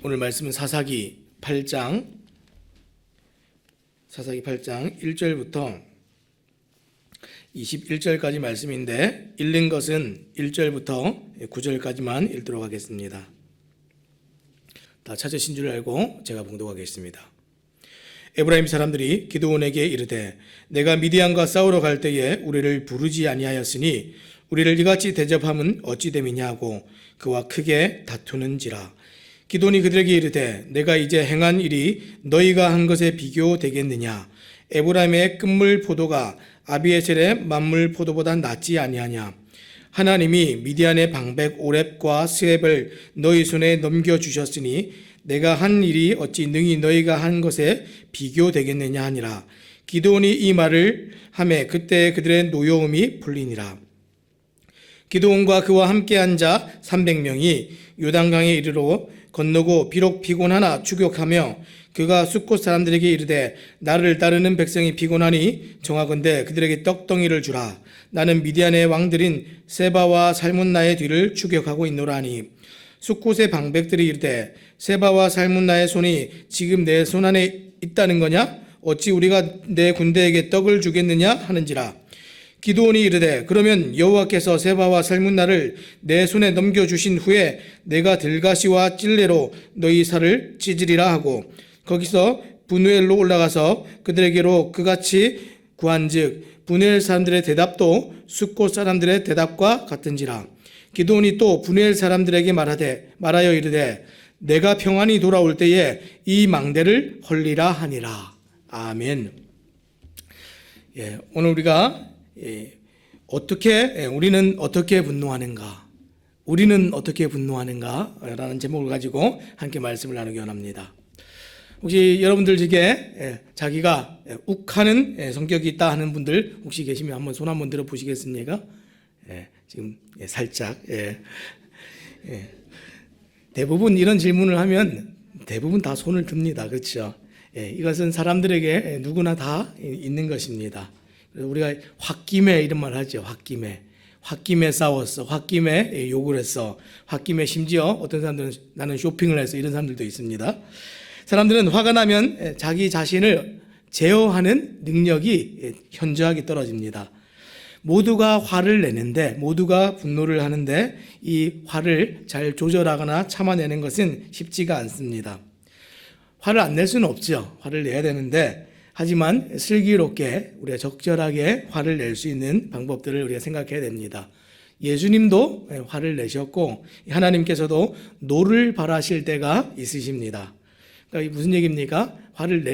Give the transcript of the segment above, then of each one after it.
오늘 말씀은 사사기 8장 1절부터 21절까지 말씀인데 읽는 것은 1절부터 9절까지만 읽도록 하겠습니다. 다 찾으신 줄 알고 제가 봉독하겠습니다. 에브라임 사람들이 기드온에게 이르되 내가 미디안과 싸우러 갈 때에 우리를 부르지 아니하였으니 우리를 이같이 대접함은 어찌 됨이냐 하고 그와 크게 다투는지라. 기드온이 그들에게 이르되 내가 이제 행한 일이 너희가 한 것에 비교되겠느냐. 에브라임의 끝물 포도가 아비에셀의 만물 포도보다 낫지 아니하냐. 하나님이 미디안의 방백 오렙과 스웹을 너희 손에 넘겨주셨으니 내가 한 일이 어찌 능히 너희가 한 것에 비교되겠느냐 하니라. 기드온이 이 말을 하매 그때 그들의 노여움이 풀리니라. 기드온과 그와 함께한 자 300명이 요단강에 이르러 건너고 비록 피곤하나 추격하며 그가 숫곳 사람들에게 이르되 나를 따르는 백성이 피곤하니 정하건대 그들에게 떡덩이를 주라. 나는 미디안의 왕들인 세바와 살문나의 뒤를 추격하고 있노라 하니 숫곳의 방백들이 이르되 세바와 살문나의 손이 지금 내 손 안에 있다는 거냐? 어찌 우리가 내 군대에게 떡을 주겠느냐 하는지라. 기드온이 이르되 그러면 여호와께서 세바와 살문나를 내 손에 넘겨주신 후에 내가 들가시와 찔레로 너희 살을 찢으리라 하고 거기서 분우엘로 올라가서 그들에게로 그같이 구한즉 분우엘 사람들의 대답도 숫곳 사람들의 대답과 같은지라. 기드온이 또 분우엘 사람들에게 말하여 이르되 내가 평안히 돌아올 때에 이 망대를 헐리라 하니라. 아멘. 오늘 우리가 우리는 어떻게 분노하는가? 우리는 어떻게 분노하는가? 라는 제목을 가지고 함께 말씀을 나누기 원합니다. 혹시 여러분들 중에 자기가 욱하는 성격이 있다 하는 분들 혹시 계시면 한번 손 한번 들어 보시겠습니까? 지금 살짝 대부분 이런 질문을 하면 대부분 다 손을 듭니다. 그렇죠? 이것은 사람들에게 누구나 다 있는 것입니다. 우리가 홧김에 이런 말 하죠. 홧김에 싸웠어. 홧김에 욕을 했어. 홧김에 심지어 어떤 사람들은 나는 쇼핑을 했어. 이런 사람들도 있습니다. 사람들은 화가 나면 자기 자신을 제어하는 능력이 현저하게 떨어집니다. 모두가 화를 내는데, 모두가 분노를 하는데 이 화를 잘 조절하거나 참아내는 것은 쉽지가 않습니다. 화를 안 낼 수는 없죠. 화를 내야 되는데 하지만 슬기롭게 우리가 적절하게 화를 낼 수 있는 방법들을 우리가 생각해야 됩니다. 예수님도 화를 내셨고 하나님께서도 노를 바라실 때가 있으십니다. 그러니까 무슨 얘기입니까? 화를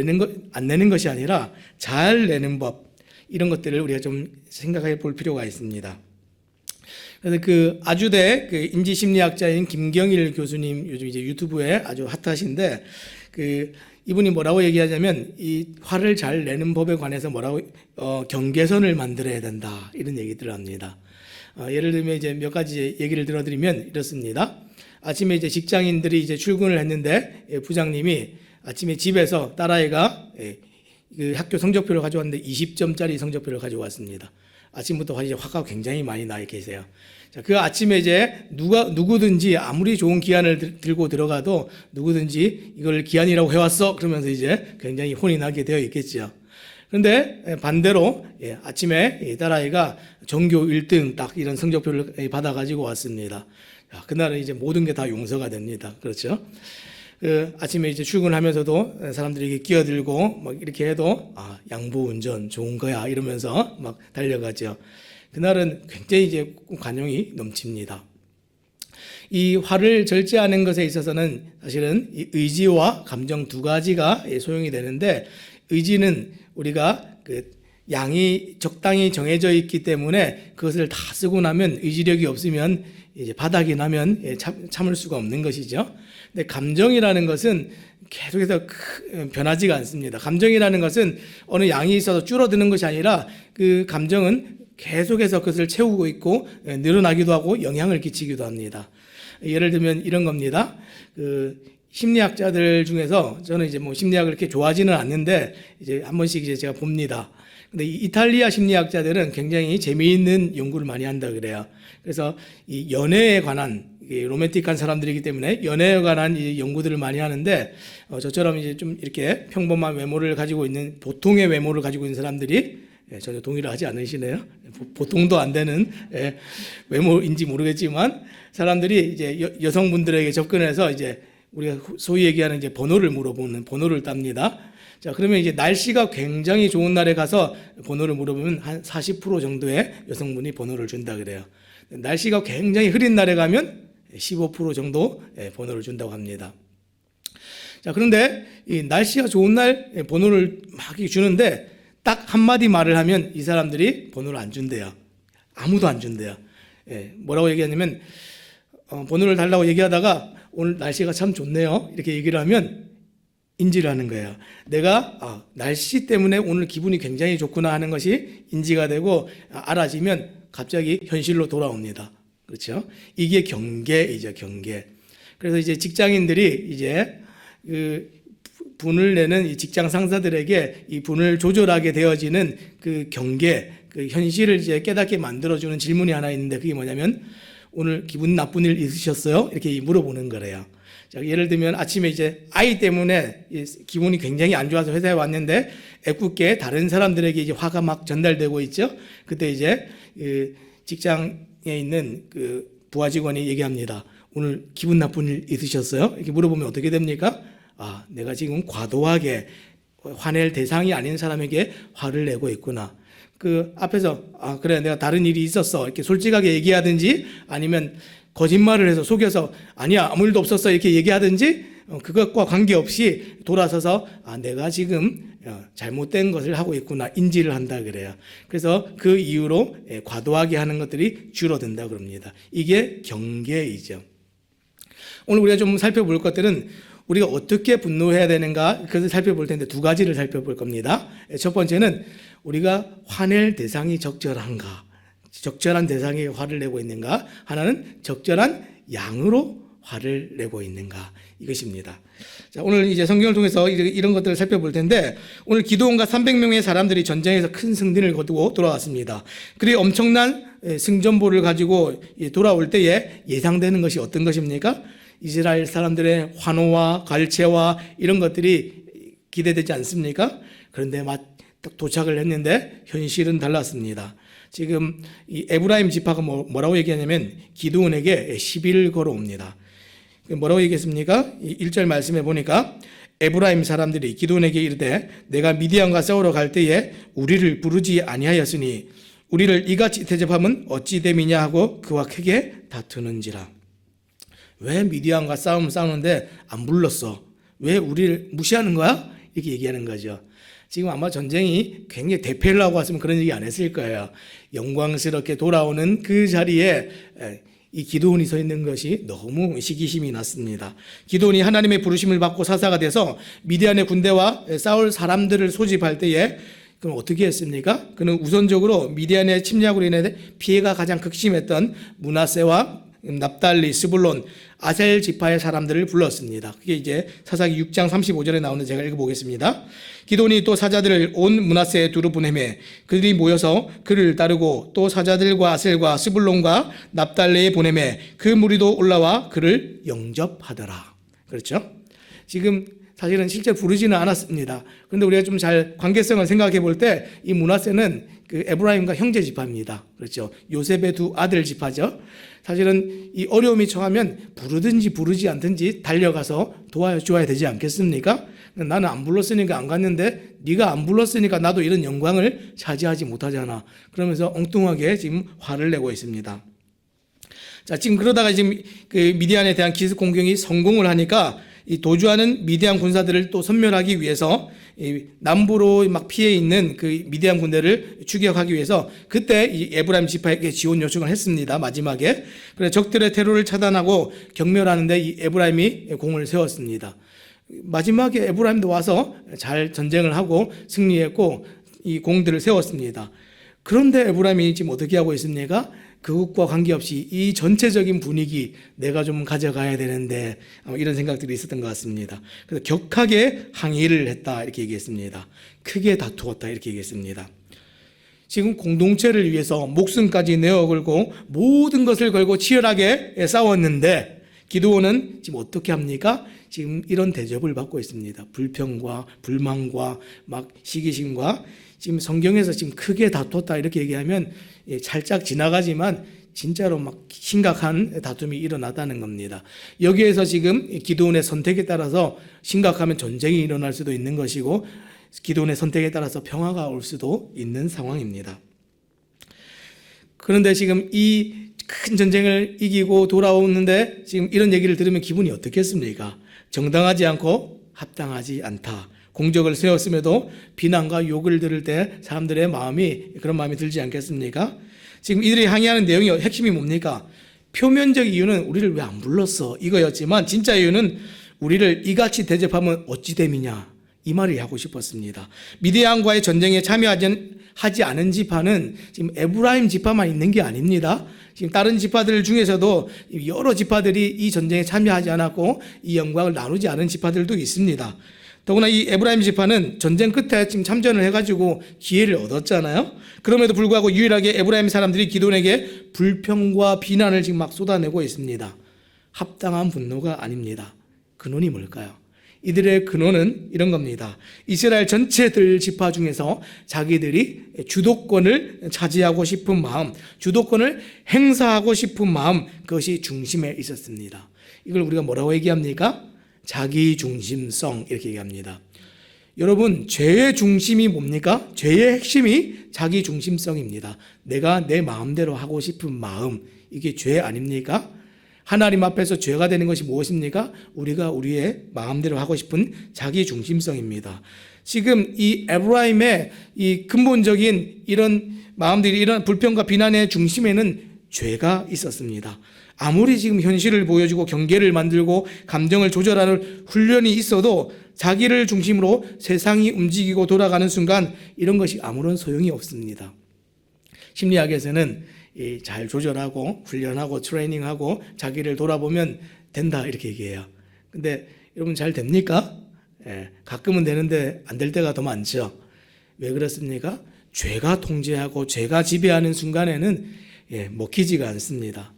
안 내는 것이 아니라 잘 내는 법, 이런 것들을 우리가 좀 생각해 볼 필요가 있습니다. 그래서 그 아주대 인지심리학자인 김경일 교수님 요즘 이제 유튜브에 아주 핫하신데 이분이 뭐라고 얘기하냐면 이 화를 잘 내는 법에 관해서 경계선을 만들어야 된다, 이런 얘기들을 합니다. 예를 들면 이제 몇 가지 얘기를 들어드리면 이렇습니다. 아침에 이제 직장인들이 이제 출근을 했는데 부장님이 아침에 집에서 딸아이가 그 학교 성적표를 가져왔는데 20점짜리 성적표를 가지고 왔습니다. 아침부터 이제 화가 굉장히 많이 나 계세요. 자, 그 아침에 이제 누구든지 아무리 좋은 기한을 들고 들어가도 누구든지 이걸 기한이라고 해왔어 그러면서 이제 굉장히 혼이 나게 되어 있겠죠. 그런데 반대로 아침에 딸아이가 전교 1등 딱 이런 성적표를 받아가지고 왔습니다. 자, 그날은 이제 모든 게 다 용서가 됩니다. 그렇죠? 아침에 이제 출근하면서도 사람들에게 끼어들고 막 이렇게 해도 양보 운전 좋은 거야 이러면서 막 달려가죠. 그날은 굉장히 이제 관용이 넘칩니다. 이 화를 절제하는 것에 있어서는 사실은 이 의지와 감정 두 가지가 소용이 되는데, 의지는 우리가 양이 적당히 정해져 있기 때문에 그것을 다 쓰고 나면 의지력이 없으면 이제 바닥이 나면 참을 수가 없는 것이죠. 근데 감정이라는 것은 계속해서 변하지가 않습니다. 감정이라는 것은 어느 양이 있어서 줄어드는 것이 아니라 그 감정은 계속해서 그것을 채우고 있고 늘어나기도 하고 영향을 끼치기도 합니다. 예를 들면 이런 겁니다. 심리학자들 중에서 저는 이제 뭐 심리학을 그렇게 좋아하지는 않는데 이제 한 번씩 이제 제가 봅니다. 근데 이 이탈리아 심리학자들은 굉장히 재미있는 연구를 많이 한다 그래요. 그래서 이 연애에 관한 로맨틱한 사람들이기 때문에 연애에 관한 이 연구들을 많이 하는데 저처럼 이제 좀 이렇게 평범한 외모를 가지고 있는 보통의 외모를 가지고 있는 사람들이 전혀 동의를 하지 않으시네요. 보통도 안 되는 외모인지 모르겠지만 사람들이 이제 여성분들에게 접근해서 이제 우리가 소위 얘기하는 이제 번호를 물어보는 번호를 땁니다. 자, 그러면 이제 날씨가 굉장히 좋은 날에 가서 번호를 물어보면 한 40% 정도의 여성분이 번호를 준다 그래요. 날씨가 굉장히 흐린 날에 가면 15% 정도 번호를 준다고 합니다. 자, 그런데 이 날씨가 좋은 날 번호를 막 주는데 딱 한마디 말을 하면 이 사람들이 번호를 안 준대요. 아무도 안 준대요. 뭐라고 얘기하냐면 번호를 달라고 얘기하다가 오늘 날씨가 참 좋네요. 이렇게 얘기를 하면 인지를 하는 거예요. 내가 날씨 때문에 오늘 기분이 굉장히 좋구나 하는 것이 인지가 되고 알아지면 갑자기 현실로 돌아옵니다. 그렇죠? 이게 경계이죠, 경계. 그래서 이제 직장인들이 이제 그 분을 내는 이 직장 상사들에게 이 분을 조절하게 되어지는 그 경계, 그 현실을 이제 깨닫게 만들어주는 질문이 하나 있는데 그게 뭐냐면 오늘 기분 나쁜 일 있으셨어요? 이렇게 물어보는 거래요. 자, 예를 들면 아침에 이제 아이 때문에 기분이 굉장히 안 좋아서 회사에 왔는데 애꿎게 다른 사람들에게 이제 화가 막 전달되고 있죠. 그때 이제 그 직장에 있는 그 부하 직원이 얘기합니다. 오늘 기분 나쁜 일 있으셨어요? 이렇게 물어보면 어떻게 됩니까? 내가 지금 과도하게 화낼 대상이 아닌 사람에게 화를 내고 있구나. 그 앞에서 그래 내가 다른 일이 있었어 이렇게 솔직하게 얘기하든지 아니면 거짓말을 해서 속여서 아니야 아무 일도 없었어 이렇게 얘기하든지 그것과 관계없이 돌아서서 내가 지금 잘못된 것을 하고 있구나 인지를 한다 그래요. 그래서 그 이후로 과도하게 하는 것들이 줄어든다 그럽니다. 이게 경계이죠. 오늘 우리가 좀 살펴볼 것들은 우리가 어떻게 분노해야 되는가 그것을 살펴볼 텐데 두 가지를 살펴볼 겁니다. 첫 번째는 우리가 화낼 대상이 적절한가, 적절한 대상에 화를 내고 있는가, 하나는 적절한 양으로 화를 내고 있는가 이것입니다. 자, 오늘 이제 성경을 통해서 이런 것들을 살펴볼 텐데 오늘 기드온과 300명의 사람들이 전쟁에서 큰 승리를 거두고 돌아왔습니다. 그리고 엄청난 승전보를 가지고 돌아올 때에 예상되는 것이 어떤 것입니까? 이스라엘 사람들의 환호와 갈채와 이런 것들이 기대되지 않습니까? 그런데 딱 도착을 했는데 현실은 달랐습니다. 지금 이 에브라임 지파가 뭐라고 얘기하냐면 기드온에게 시비를 걸어옵니다. 뭐라고 얘기했습니까? 1절 말씀에 보니까 에브라임 사람들이 기드온에게 이르되 내가 미디안과 싸우러 갈 때에 우리를 부르지 아니하였으니 우리를 이같이 대접하면 어찌 됨이냐 하고 그와 크게 다투는지라. 왜 미디안과 싸우는데 안 불렀어? 왜 우리를 무시하는 거야? 이렇게 얘기하는 거죠. 지금 아마 전쟁이 굉장히 대패를 하고 왔으면 그런 얘기 안 했을 거예요. 영광스럽게 돌아오는 그 자리에 이 기드온이 서 있는 것이 너무 시기심이 났습니다. 기드온이 하나님의 부르심을 받고 사사가 돼서 미디안의 군대와 싸울 사람들을 소집할 때에 그럼 어떻게 했습니까? 그는 우선적으로 미디안의 침략으로 인해 피해가 가장 극심했던 므낫세와 납달리, 스불론, 아셀 지파의 사람들을 불렀습니다. 그게 이제 사사기 6장 35절에 나오는 제가 읽어보겠습니다. 기드온이 또 사자들을 온 므낫세에 두루 보내매 그들이 모여서 그를 따르고 또 사자들과 아셀과 스불론과 납달리에 보내매 그 무리도 올라와 그를 영접하더라. 그렇죠? 지금 사실은 실제 부르지는 않았습니다. 그런데 우리가 좀 잘 관계성을 생각해 볼 때 이 므낫세는 그 에브라임과 형제 지파입니다. 그렇죠? 요셉의 두 아들 지파죠. 사실은 이 어려움이 처하면 부르든지 부르지 않든지 달려가서 도와줘야 되지 않겠습니까? 나는 안 불렀으니까 안 갔는데 네가 안 불렀으니까 나도 이런 영광을 차지하지 못하잖아. 그러면서 엉뚱하게 지금 화를 내고 있습니다. 자, 지금 그러다가 지금 그 미디안에 대한 기습 공격이 성공을 하니까 이 도주하는 미디안 군사들을 또 섬멸하기 위해서 이 남부로 막 피해 있는 그 미디안 군대를 추격하기 위해서 그때 이 에브라임 지파에게 지원 요청을 했습니다. 마지막에. 그래서 적들의 테러를 차단하고 경멸하는데 이 에브라임이 공을 세웠습니다. 마지막에 에브라임도 와서 잘 전쟁을 하고 승리했고 이 공들을 세웠습니다. 그런데 에브라임이 지금 어떻게 하고 있습니까? 그것과 관계없이 이 전체적인 분위기 내가 좀 가져가야 되는데 이런 생각들이 있었던 것 같습니다. 그래서 격하게 항의를 했다 이렇게 얘기했습니다. 크게 다투었다 이렇게 얘기했습니다. 지금 공동체를 위해서 목숨까지 내어 걸고 모든 것을 걸고 치열하게 싸웠는데 기드온은 지금 어떻게 합니까? 지금 이런 대접을 받고 있습니다. 불평과 불만과 막 시기심과 지금 성경에서 지금 크게 다투었다 이렇게 얘기하면 살짝 지나가지만 진짜로 막 심각한 다툼이 일어났다는 겁니다. 여기에서 지금 기드온의 선택에 따라서 심각하면 전쟁이 일어날 수도 있는 것이고 기드온의 선택에 따라서 평화가 올 수도 있는 상황입니다. 그런데 지금 이 큰 전쟁을 이기고 돌아오는데 지금 이런 얘기를 들으면 기분이 어떻겠습니까? 정당하지 않고 합당하지 않다. 공적을 세웠음에도 비난과 욕을 들을 때 사람들의 마음이 그런 마음이 들지 않겠습니까? 지금 이들이 항의하는 내용이 핵심이 뭡니까? 표면적 이유는 우리를 왜 안 불렀어? 이거였지만 진짜 이유는 우리를 이같이 대접하면 어찌 됨이냐? 이 말을 하고 싶었습니다. 미디안과의 전쟁에 참여하지 않은 지파는 지금 에브라임 지파만 있는 게 아닙니다. 지금 다른 지파들 중에서도 여러 지파들이 이 전쟁에 참여하지 않았고 이 영광을 나누지 않은 지파들도 있습니다. 더구나 이 에브라임 지파는 전쟁 끝에 지금 참전을 해가지고 기회를 얻었잖아요. 그럼에도 불구하고 유일하게 에브라임 사람들이 기드온에게 불평과 비난을 지금 막 쏟아내고 있습니다. 합당한 분노가 아닙니다. 근원이 뭘까요? 이들의 근원은 이런 겁니다. 이스라엘 전체들 지파 중에서 자기들이 주도권을 차지하고 싶은 마음, 주도권을 행사하고 싶은 마음, 그것이 중심에 있었습니다. 이걸 우리가 뭐라고 얘기합니까? 자기 중심성 이렇게 얘기합니다. 여러분, 죄의 중심이 뭡니까? 죄의 핵심이 자기 중심성입니다. 내가 내 마음대로 하고 싶은 마음, 이게 죄 아닙니까? 하나님 앞에서 죄가 되는 것이 무엇입니까? 우리가 우리의 마음대로 하고 싶은 자기 중심성입니다. 지금 이 에브라임의 이 근본적인 이런 마음들이 이런 불평과 비난의 중심에는 죄가 있었습니다. 아무리 지금 현실을 보여주고 경계를 만들고 감정을 조절하는 훈련이 있어도 자기를 중심으로 세상이 움직이고 돌아가는 순간 이런 것이 아무런 소용이 없습니다. 심리학에서는 잘 조절하고 훈련하고 트레이닝하고 자기를 돌아보면 된다 이렇게 얘기해요. 근데 여러분 잘 됩니까? 가끔은 되는데 안 될 때가 더 많죠. 왜 그렇습니까? 죄가 통제하고 죄가 지배하는 순간에는 먹히지가 않습니다.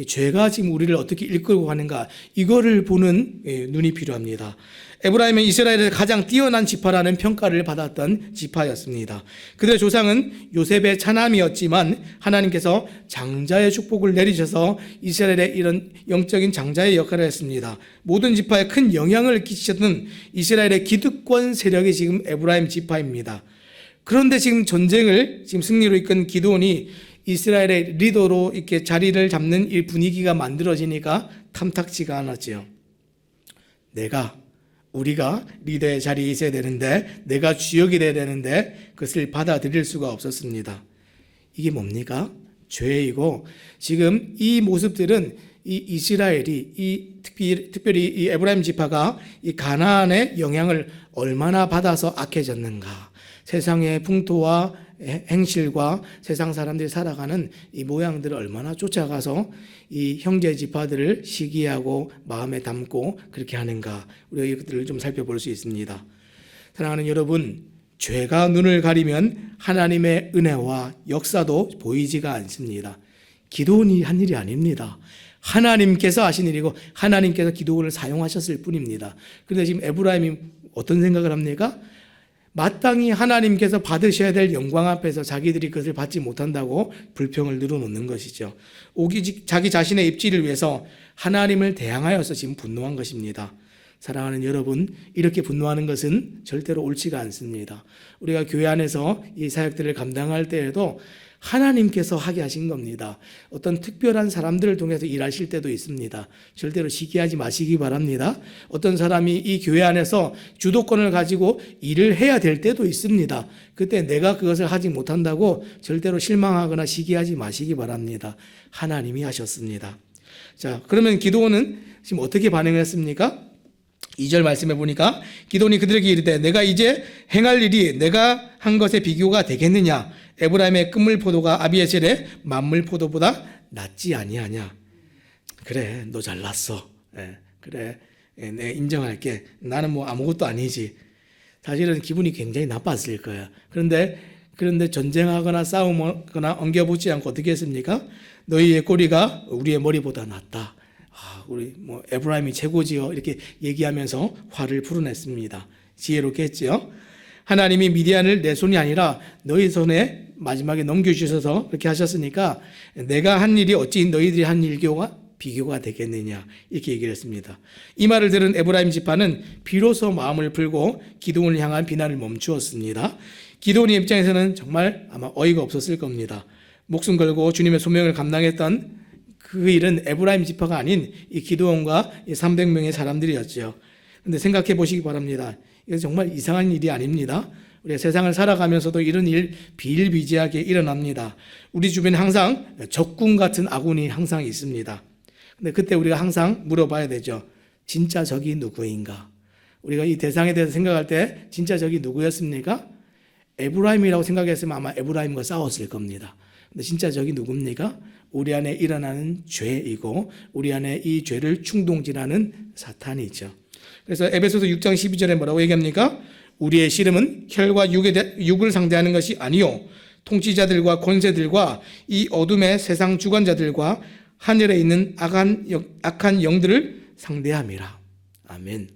죄가 지금 우리를 어떻게 이끌고 가는가 이거를 보는 눈이 필요합니다. 에브라임은 이스라엘에서 가장 뛰어난 지파라는 평가를 받았던 지파였습니다. 그들의 조상은 요셉의 차남이었지만 하나님께서 장자의 축복을 내리셔서 이스라엘의 이런 영적인 장자의 역할을 했습니다. 모든 지파에 큰 영향을 끼치셨던 이스라엘의 기득권 세력이 지금 에브라임 지파입니다. 그런데 지금 전쟁을 지금 승리로 이끈 기드온이 이스라엘의 리더로 이렇게 자리를 잡는 이 분위기가 만들어지니까 탐탁지가 않았지요. 우리가 리더의 자리에 있어야 되는데, 내가 주역이 돼야 되는데 그것을 받아들일 수가 없었습니다. 이게 뭡니까? 죄이고, 지금 이 모습들은 이 이스라엘이 특별히 이 에브라임 지파가 이 가나안의 영향을 얼마나 받아서 악해졌는가, 세상의 풍토와 행실과 세상 사람들이 살아가는 이 모양들을 얼마나 쫓아가서 이 형제 지파들을 시기하고 마음에 담고 그렇게 하는가, 우리가 이것들을 좀 살펴볼 수 있습니다. 사랑하는 여러분, 죄가 눈을 가리면 하나님의 은혜와 역사도 보이지가 않습니다. 기드온이 한 일이 아닙니다. 하나님께서 하신 일이고 하나님께서 기드온을 사용하셨을 뿐입니다. 그런데 지금 에브라임이 어떤 생각을 합니까? 마땅히 하나님께서 받으셔야 될 영광 앞에서 자기들이 그것을 받지 못한다고 불평을 늘어놓는 것이죠. 자기 자신의 입지를 위해서 하나님을 대항하여서 지금 분노한 것입니다. 사랑하는 여러분, 이렇게 분노하는 것은 절대로 옳지가 않습니다. 우리가 교회 안에서 이 사역들을 감당할 때에도 하나님께서 하게 하신 겁니다. 어떤 특별한 사람들을 통해서 일하실 때도 있습니다. 절대로 시기하지 마시기 바랍니다. 어떤 사람이 이 교회 안에서 주도권을 가지고 일을 해야 될 때도 있습니다. 그때 내가 그것을 하지 못한다고 절대로 실망하거나 시기하지 마시기 바랍니다. 하나님이 하셨습니다. 자, 그러면 기드온은 지금 어떻게 반응했습니까? 2절 말씀해 보니까 기드온이 그들에게 이르되 내가 이제 행할 일이 내가 한 것에 비교가 되겠느냐? 에브라임의 끝물 포도가 아비에셀의 만물 포도보다 낫지 아니하냐. 그래, 너 잘났어. 그래, 내가 인정할게. 나는 뭐 아무것도 아니지. 사실은 기분이 굉장히 나빴을 거야. 그런데 전쟁하거나 싸우거나 엉겨붙지 않고 어떻게 했습니까? 너희의 꼬리가 우리의 머리보다 낫다. 우리 뭐 에브라임이 최고지요. 이렇게 얘기하면서 화를 풀어냈습니다. 지혜롭게 했지요. 하나님이 미디안을 내 손이 아니라 너희 손에 마지막에 넘겨주셔서 그렇게 하셨으니까 내가 한 일이 어찌 너희들이 한 일교와 비교가 되겠느냐, 이렇게 얘기를 했습니다. 이 말을 들은 에브라임 지파는 비로소 마음을 풀고 기드온을 향한 비난을 멈추었습니다. 기드온의 입장에서는 정말 아마 어이가 없었을 겁니다. 목숨 걸고 주님의 소명을 감당했던 그 일은 에브라임 지파가 아닌 이 기드온과 이 300명의 사람들이었죠. 그런데 생각해 보시기 바랍니다. 이건 정말 이상한 일이 아닙니다. 우리가 세상을 살아가면서도 이런 일 비일비재하게 일어납니다. 우리 주변에 항상 적군 같은 아군이 항상 있습니다. 근데 그때 우리가 항상 물어봐야 되죠. 진짜 적이 누구인가? 우리가 이 대상에 대해서 생각할 때 진짜 적이 누구였습니까? 에브라임이라고 생각했으면 아마 에브라임과 싸웠을 겁니다. 근데 진짜 적이 누굽니까? 우리 안에 일어나는 죄이고 우리 안에 이 죄를 충동질하는 사탄이죠. 그래서 에베소서 6장 12절에 뭐라고 얘기합니까? 우리의 씨름은 혈과 육을 상대하는 것이 아니요 통치자들과 권세들과 이 어둠의 세상 주관자들과 하늘에 있는 악한 영들을 상대함이라. 아멘.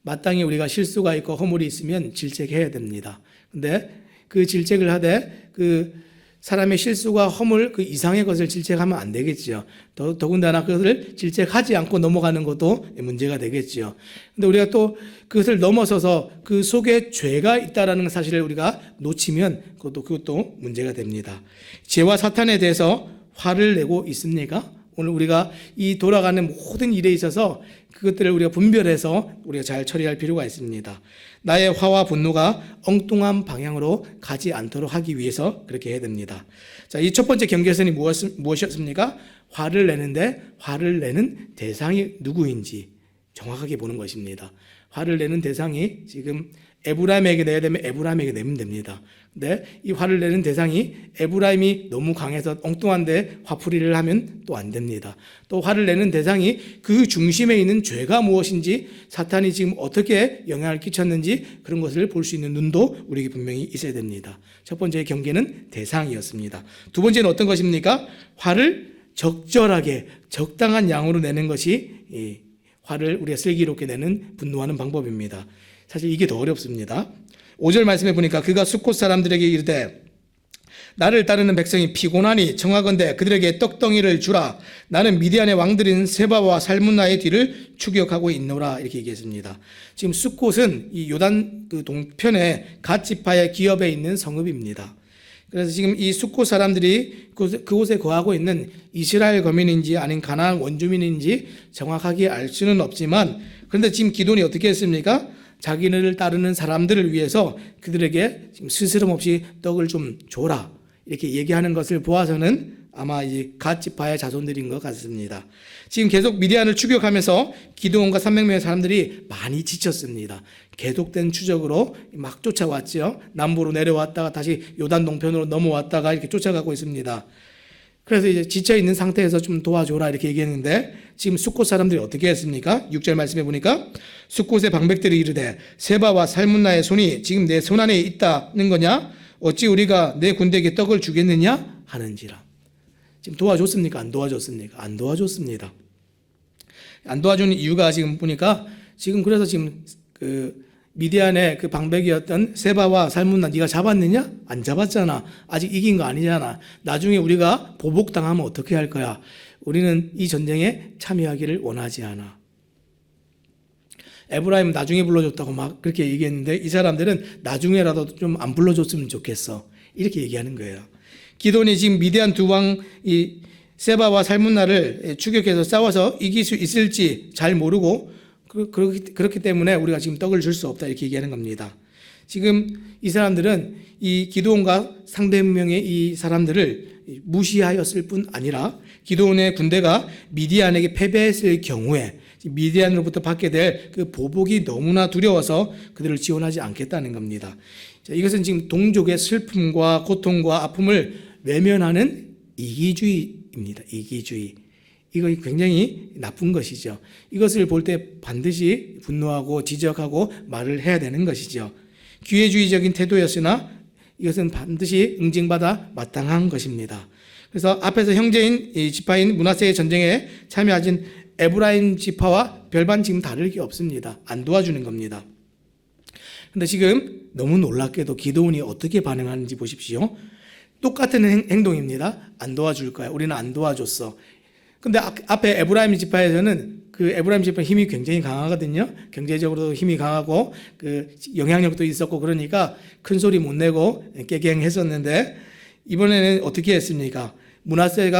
마땅히 우리가 실수가 있고 허물이 있으면 질책해야 됩니다. 근데 그 질책을 하되 그 사람의 실수가 허물 그 이상의 것을 질책하면 안 되겠지요. 더군다나 그것을 질책하지 않고 넘어가는 것도 문제가 되겠지요. 근데 우리가 또 그것을 넘어서서 그 속에 죄가 있다라는 사실을 우리가 놓치면 그것도 문제가 됩니다. 죄와 사탄에 대해서 화를 내고 있습니까? 오늘 우리가 이 돌아가는 모든 일에 있어서 그것들을 우리가 분별해서 우리가 잘 처리할 필요가 있습니다. 나의 화와 분노가 엉뚱한 방향으로 가지 않도록 하기 위해서 그렇게 해야 됩니다. 자, 이 첫 번째 경계선이 무엇이었습니까? 화를 내는 대상이 누구인지 정확하게 보는 것입니다. 화를 내는 대상이 지금 에브라임에게 내야 되면 에브라임에게 내면 됩니다. 근데 이 화를 내는 대상이 에브라임이 너무 강해서 엉뚱한데 화풀이를 하면 또 안 됩니다. 또 화를 내는 대상이 그 중심에 있는 죄가 무엇인지 사탄이 지금 어떻게 영향을 끼쳤는지 그런 것을 볼 수 있는 눈도 우리에게 분명히 있어야 됩니다. 첫 번째 경계는 대상이었습니다. 두 번째는 어떤 것입니까? 화를 적절하게 적당한 양으로 내는 것이 이 화를 우리가 슬기롭게 내는 분노하는 방법입니다. 사실 이게 더 어렵습니다. 5절 말씀에 보니까 그가 숫곳 사람들에게 이르되 나를 따르는 백성이 피곤하니 청하건대 그들에게 떡덩이를 주라. 나는 미디안의 왕들인 세바와 살문나의 뒤를 추격하고 있노라. 이렇게 얘기했습니다. 지금 숫곳은 이 요단 그 동편의 갓 지파의 기업에 있는 성읍입니다. 그래서 지금 이 숫곳 사람들이 그곳에 거하고 있는 이스라엘 거민인지 아닌 가나안 원주민인지 정확하게 알 수는 없지만 그런데 지금 기돈이 어떻게 했습니까? 자기를 따르는 사람들을 위해서 그들에게 지금 스스럼 없이 떡을 좀 줘라 이렇게 얘기하는 것을 보아서는 아마 이 갓 지파의 자손들인 것 같습니다. 지금 계속 미디안을 추격하면서 기드온과 300명의 사람들이 많이 지쳤습니다. 계속된 추적으로 막 쫓아왔죠. 남부로 내려왔다가 다시 요단 동편으로 넘어왔다가 이렇게 쫓아가고 있습니다. 그래서 이제 지쳐 있는 상태에서 좀 도와줘라 이렇게 얘기했는데 지금 숫곳 사람들이 어떻게 했습니까? 6절 말씀해 보니까 숫곳의 방백들이 이르되 세바와 살문나의 손이 지금 내 손 안에 있다는 거냐? 어찌 우리가 내 군대에게 떡을 주겠느냐? 하는지라. 지금 도와줬습니까? 안 도와줬습니까? 안 도와줬습니다. 안 도와주는 이유가 지금 보니까 지금 그래서 지금 그 미디안의 그 방백이었던 세바와 살문나 네가 잡았느냐? 안 잡았잖아. 아직 이긴 거 아니잖아. 나중에 우리가 보복당하면 어떻게 할 거야? 우리는 이 전쟁에 참여하기를 원하지 않아. 에브라임 나중에 불러줬다고 막 그렇게 얘기했는데 이 사람들은 나중에라도 좀 안 불러줬으면 좋겠어. 이렇게 얘기하는 거예요. 기돈이 지금 미디안 두 왕 이 세바와 살문나를 추격해서 싸워서 이길 수 있을지 잘 모르고 그렇기 때문에 우리가 지금 떡을 줄 수 없다 이렇게 얘기하는 겁니다. 지금 이 사람들은 이 기드온과 상대명의 이 사람들을 무시하였을 뿐 아니라 기드온의 군대가 미디안에게 패배했을 경우에 미디안으로부터 받게 될 그 보복이 너무나 두려워서 그들을 지원하지 않겠다는 겁니다. 자, 이것은 지금 동족의 슬픔과 고통과 아픔을 외면하는 이기주의입니다. 이기주의. 이거 굉장히 나쁜 것이죠. 이것을 볼 때 반드시 분노하고 지적하고 말을 해야 되는 것이죠. 기회주의적인 태도였으나 이것은 반드시 응징받아 마땅한 것입니다. 그래서 앞에서 형제인 이 지파인 므낫세의 전쟁에 참여하신 에브라임 지파와 별반 지금 다를 게 없습니다. 안 도와주는 겁니다. 근데 지금 너무 놀랍게도 기드온이 어떻게 반응하는지 보십시오. 똑같은 행동입니다. 안 도와줄 거야. 우리는 안 도와줬어. 근데 앞에 에브라임 지파에서는 그 에브라임 지파 힘이 굉장히 강하거든요. 경제적으로도 힘이 강하고 그 영향력도 있었고 그러니까 큰 소리 못 내고 깨갱했었는데 이번에는 어떻게 했습니까? 므낫세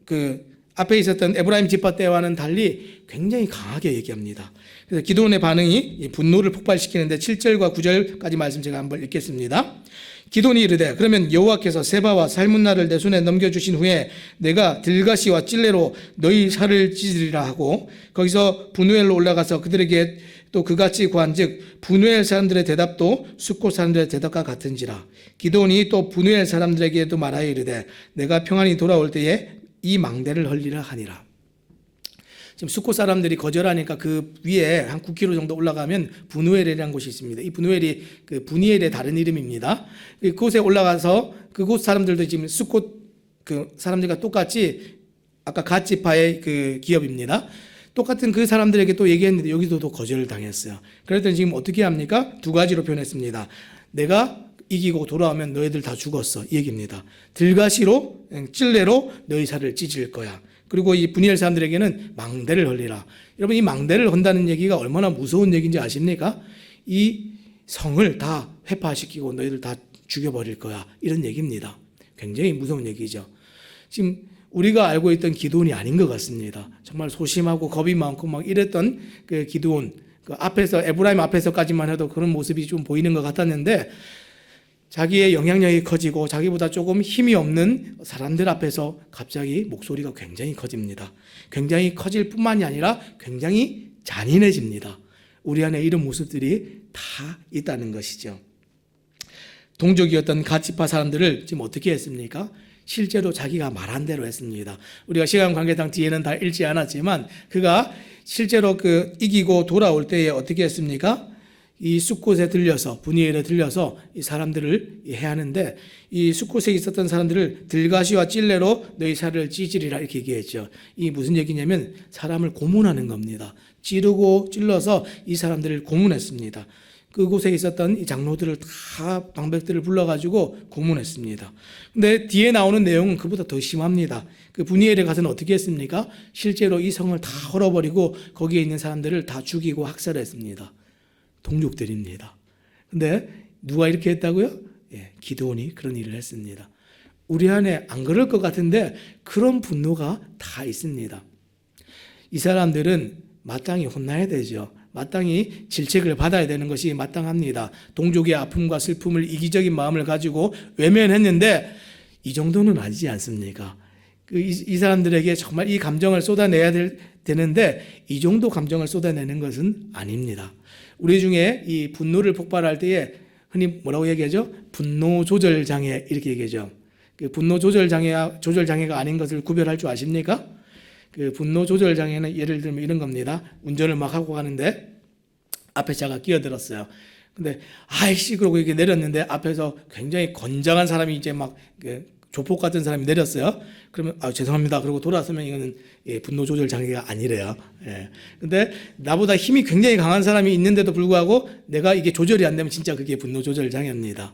그 앞에 있었던 에브라임 지파 때와는 달리 굉장히 강하게 얘기합니다. 그래서 기드온의 반응이 분노를 폭발시키는데 7절과 9절까지 말씀 제가 한번 읽겠습니다. 기드온이 이르되 그러면 여호와께서 세바와 살문나를 내 손에 넘겨주신 후에 내가 들가시와 찔레로 너희 살을 찢으리라 하고 거기서 분우엘로 올라가서 그들에게 또 그같이 구한즉 분우엘 사람들의 대답도 숫곳 사람들의 대답과 같은지라. 기드온이 또 분우엘 사람들에게도 말하여 이르되 내가 평안히 돌아올 때에 이 망대를 헐리라 하니라. 지금 숫곳 사람들이 거절하니까 그 위에 한 9km 정도 올라가면 분우엘이라는 곳이 있습니다. 이 분우엘이 그 분이엘의 다른 이름입니다. 그곳에 올라가서 그곳 사람들도 지금 숫곳 그 사람들과 똑같이 아까 갓지파의 그 기업입니다. 똑같은 그 사람들에게 또 얘기했는데 여기도 또 거절을 당했어요. 그랬더니 지금 어떻게 합니까? 두 가지로 표현했습니다. 내가 이기고 돌아오면 너희들 다 죽었어. 이 얘기입니다. 들가시로 찔레로 너희 살을 찢을 거야. 그리고 이 분이엘 사람들에게는 망대를 헐리라. 여러분 이 망대를 헌다는 얘기가 얼마나 무서운 얘기인지 아십니까? 이 성을 다 회파시키고 너희들 다 죽여버릴 거야. 이런 얘기입니다. 굉장히 무서운 얘기죠. 지금 우리가 알고 있던 기드온이 아닌 것 같습니다. 정말 소심하고 겁이 많고 막 이랬던 그 기드온, 그 앞에서 에브라임 앞에서까지만 해도 그런 모습이 좀 보이는 것 같았는데 자기의 영향력이 커지고 자기보다 조금 힘이 없는 사람들 앞에서 갑자기 목소리가 굉장히 커집니다. 굉장히 커질 뿐만이 아니라 굉장히 잔인해집니다. 우리 안에 이런 모습들이 다 있다는 것이죠. 동족이었던 갓지파 사람들을 지금 어떻게 했습니까? 실제로 자기가 말한 대로 했습니다. 우리가 시간 관계상 뒤에는 다 읽지 않았지만 그가 실제로 그 이기고 돌아올 때에 어떻게 했습니까? 이 숫곳에 들려서 분이엘에 들려서 이 사람들을 해하는데 이 숫곳에 있었던 사람들을 들가시와 찔레로 너희 살을 찢으리라 이렇게 얘기했죠. 이 무슨 얘기냐면 사람을 고문하는 겁니다. 찌르고 찔러서 이 사람들을 고문했습니다. 그곳에 있었던 이 장로들을 다 방백들을 불러가지고 고문했습니다. 근데 뒤에 나오는 내용은 그보다 더 심합니다. 그 분이엘에 가서는 어떻게 했습니까? 실제로 이 성을 다 헐어버리고 거기에 있는 사람들을 다 죽이고 학살했습니다. 동족들입니다. 근데 누가 이렇게 했다고요? 예, 기드온이 그런 일을 했습니다. 우리 안에 안 그럴 것 같은데 그런 분노가 다 있습니다. 이 사람들은 마땅히 혼나야 되죠. 마땅히 질책을 받아야 되는 것이 마땅합니다. 동족의 아픔과 슬픔을 이기적인 마음을 가지고 외면했는데 이 정도는 아니지 않습니까? 이 사람들에게 정말 이 감정을 쏟아내야 되는데 이 정도 감정을 쏟아내는 것은 아닙니다. 우리 중에 이 분노를 폭발할 때에 흔히 뭐라고 얘기하죠? 분노 조절 장애 이렇게 얘기하죠. 그 분노 조절 장애가 아닌 것을 구별할 줄 아십니까? 그 분노 조절 장애는 예를 들면 이런 겁니다. 운전을 막 하고 가는데 앞에 차가 끼어들었어요. 근데 아이씨 그러고 이렇게 내렸는데 앞에서 굉장히 건장한 사람이 이제 막 조폭 같은 사람이 내렸어요. 그러면 죄송합니다. 그러고 돌아서면 이거는 분노 조절 장애가 아니래요. 예. 근데 나보다 힘이 굉장히 강한 사람이 있는데도 불구하고 내가 이게 조절이 안 되면 진짜 그게 분노 조절 장애입니다.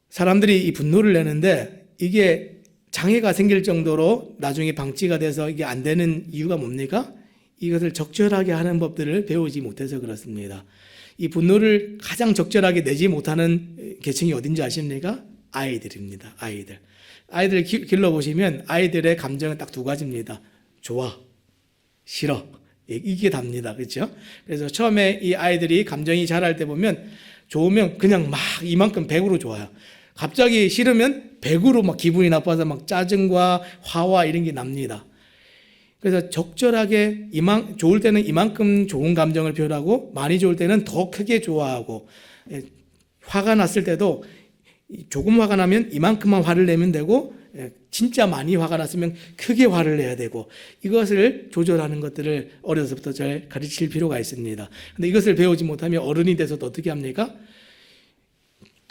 사람들이 이 분노를 내는데 이게 장애가 생길 정도로 나중에 방치가 돼서 이게 안 되는 이유가 뭡니까? 이것을 적절하게 하는 법들을 배우지 못해서 그렇습니다. 이 분노를 가장 적절하게 내지 못하는 계층이 어딘지 아십니까? 아이들입니다. 아이들 길러보시면 아이들의 감정은 딱 두 가지입니다. 좋아, 싫어. 이게 답니다. 그렇죠? 그래서 처음에 이 아이들이 감정이 자랄 때 보면 좋으면 그냥 막 이만큼 100으로 좋아요. 갑자기 싫으면 100으로 막 기분이 나빠서 막 짜증과 화와 이런 게 납니다. 그래서 적절하게 좋을 때는 이만큼 좋은 감정을 표현하고 많이 좋을 때는 더 크게 좋아하고, 화가 났을 때도 조금 화가 나면 이만큼만 화를 내면 되고, 진짜 많이 화가 났으면 크게 화를 내야 되고, 이것을 조절하는 것들을 어려서부터 잘 가르칠 필요가 있습니다. 근데 이것을 배우지 못하면 어른이 돼서도 어떻게 합니까?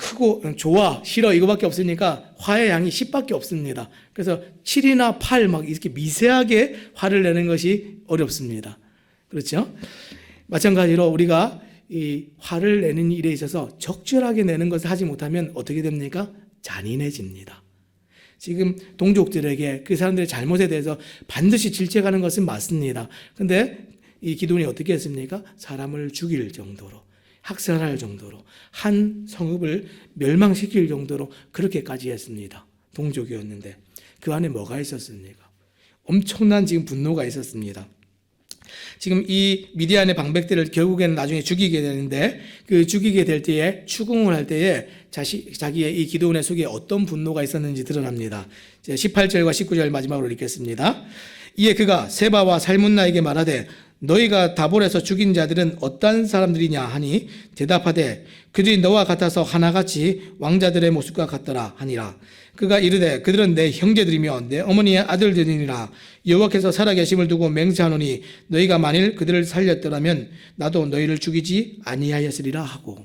크고 좋아 싫어 이거밖에 없으니까 화의 양이 10밖에 없습니다. 그래서 7이나 8 막 이렇게 미세하게 화를 내는 것이 어렵습니다. 그렇죠? 마찬가지로 우리가 이 화를 내는 일에 있어서 적절하게 내는 것을 하지 못하면 어떻게 됩니까? 잔인해집니다. 지금 동족들에게 그 사람들의 잘못에 대해서 반드시 질책하는 것은 맞습니다. 그런데 이 기도원이 어떻게 했습니까? 사람을 죽일 정도로, 학살할 정도로, 한 성읍을 멸망시킬 정도로 그렇게까지 했습니다. 동족이었는데 그 안에 뭐가 있었습니까? 엄청난 지금 분노가 있었습니다. 지금 이 미디안의 방백들을 결국에는 나중에 죽이게 되는데, 그 죽이게 될 때에 추궁을 할 때에 자기의 이 기도원의 속에 어떤 분노가 있었는지 드러납니다. 18절과 19절 마지막으로 읽겠습니다. 이에 그가 세바와 살문나에게 말하되 너희가 다볼에서 죽인 자들은 어떤 사람들이냐 하니 대답하되 그들이 너와 같아서 하나같이 왕자들의 모습과 같더라 하니라. 그가 이르되 그들은 내 형제들이며 내 어머니의 아들들이니라. 여호와께서 살아계심을 두고 맹세하노니 너희가 만일 그들을 살렸더라면 나도 너희를 죽이지 아니하였으리라 하고.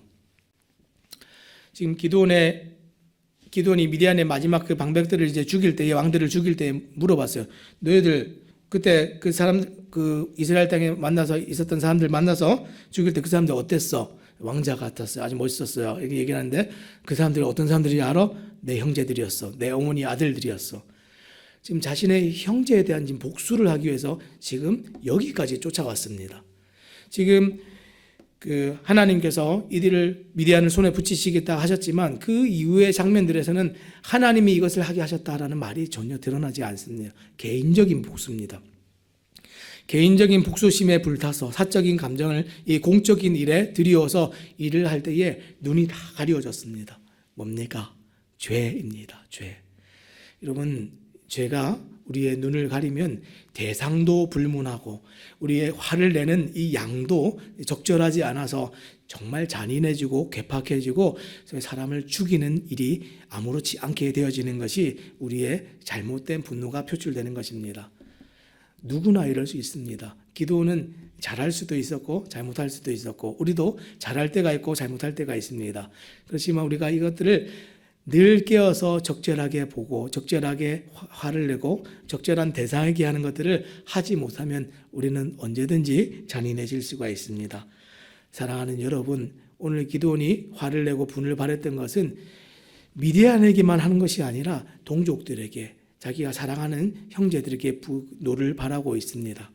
지금 기드온이 미디안의 마지막 그 방백들을 이제 죽일 때에, 왕들을 죽일 때에 물어봤어요. 너희들 그때 그 이스라엘 땅에 만나서 있었던 사람들 만나서 죽일 때 그 사람들 어땠어? 왕자 같았어요. 아주 멋있었어요. 이렇게 얘기하는데 그 사람들이 어떤 사람들이 알아? 내 형제들이었어. 내 어머니 아들들이었어. 지금 자신의 형제에 대한 지금 복수를 하기 위해서 지금 여기까지 쫓아왔습니다. 지금 그 하나님께서 이들을 미디안을 손에 붙이시겠다 하셨지만 그 이후의 장면들에서는 하나님이 이것을 하게 하셨다라는 말이 전혀 드러나지 않습니다. 개인적인 복수입니다. 개인적인 복수심에 불타서 사적인 감정을 이 공적인 일에 들이워서 일을 할 때에 눈이 다 가려졌습니다. 뭡니까? 죄입니다. 죄. 여러분, 죄가 우리의 눈을 가리면 대상도 불문하고 우리의 화를 내는 이 양도 적절하지 않아서 정말 잔인해지고 괴팍해지고 사람을 죽이는 일이 아무렇지 않게 되어지는 것이 우리의 잘못된 분노가 표출되는 것입니다. 누구나 이럴 수 있습니다. 기도는 잘할 수도 있었고 잘못할 수도 있었고 우리도 잘할 때가 있고 잘못할 때가 있습니다. 그렇지만 우리가 이것들을 늘 깨어서 적절하게 보고 적절하게 화를 내고 적절한 대상에게 하는 것들을 하지 못하면 우리는 언제든지 잔인해질 수가 있습니다. 사랑하는 여러분, 오늘 기드온이 화를 내고 분을 발했던 것은 미디안에게만 하는 것이 아니라 동족들에게, 자기가 사랑하는 형제들에게 분노를 바라고 있습니다.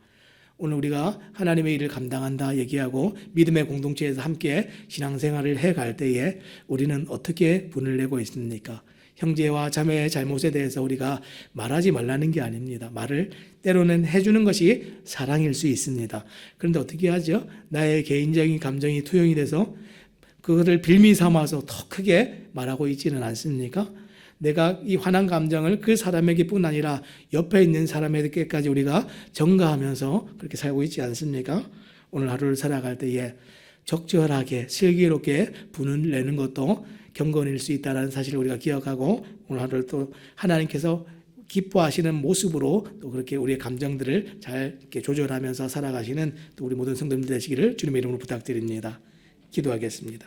오늘 우리가 하나님의 일을 감당한다 얘기하고 믿음의 공동체에서 함께 신앙생활을 해갈 때에 우리는 어떻게 분을 내고 있습니까? 형제와 자매의 잘못에 대해서 우리가 말하지 말라는 게 아닙니다. 말을 때로는 해주는 것이 사랑일 수 있습니다. 그런데 어떻게 하죠? 나의 개인적인 감정이 투영이 돼서 그것을 빌미 삼아서 더 크게 말하고 있지는 않습니까? 내가 이 화난 감정을 그 사람에게뿐 아니라 옆에 있는 사람에게까지 우리가 전가하면서 그렇게 살고 있지 않습니까? 오늘 하루를 살아갈 때에 적절하게 슬기롭게 분을 내는 것도 경건일 수 있다는 사실을 우리가 기억하고 오늘 하루를 또 하나님께서 기뻐하시는 모습으로 또 그렇게 우리의 감정들을 잘 이렇게 조절하면서 살아가시는 또 우리 모든 성도님들 되시기를 주님의 이름으로 부탁드립니다. 기도하겠습니다.